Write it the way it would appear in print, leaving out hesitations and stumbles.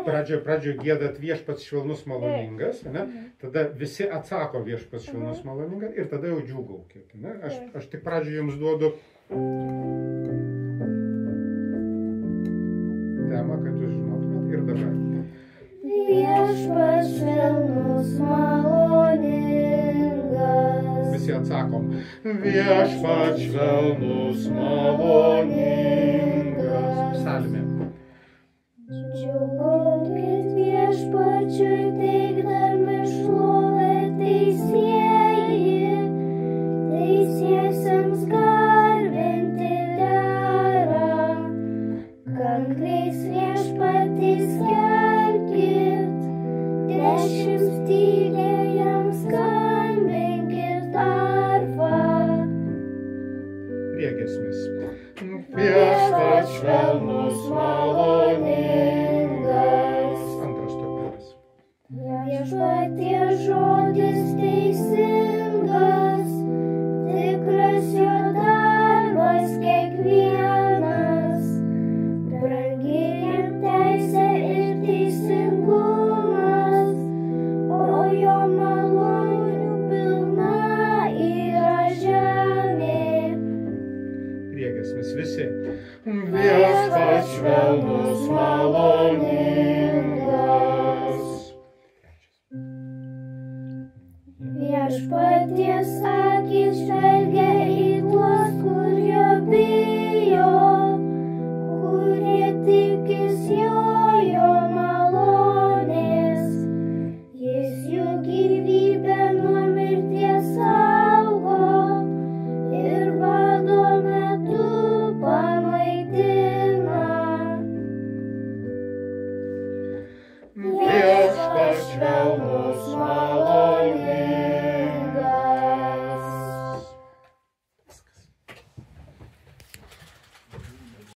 Pradžioje gėdat viešpats švelnus maloningas, ne? Tada visi atsako viešpats švelnus maloningas ir tada jau džiūgaukit. Ne? Aš tik pradžioje jums duodu temą, kad jūs žinotumėt ir dabar. Viešpats švelnus maloningas. Visi atsakom. Viešpats švelnus maloningas. Psalmė. Džiūgaukit viešpačiui, teikdami šlovę teisieji, teisiesiems garbinti dera. Kankliais viešpatį skelbkit, dešimt tylėjams skambinkit arfą. Priegiesmis. Viešpats švelnus maloningas. Antras topelis. Viešpaties žodis teisingas, tikras jo darbas kiekvienas. Brangi jam teisė ir teisingumas, o jo malonių pilna yra žemė. Priegiesmis visi. Viešpats švelnus maloningas. Viešpaties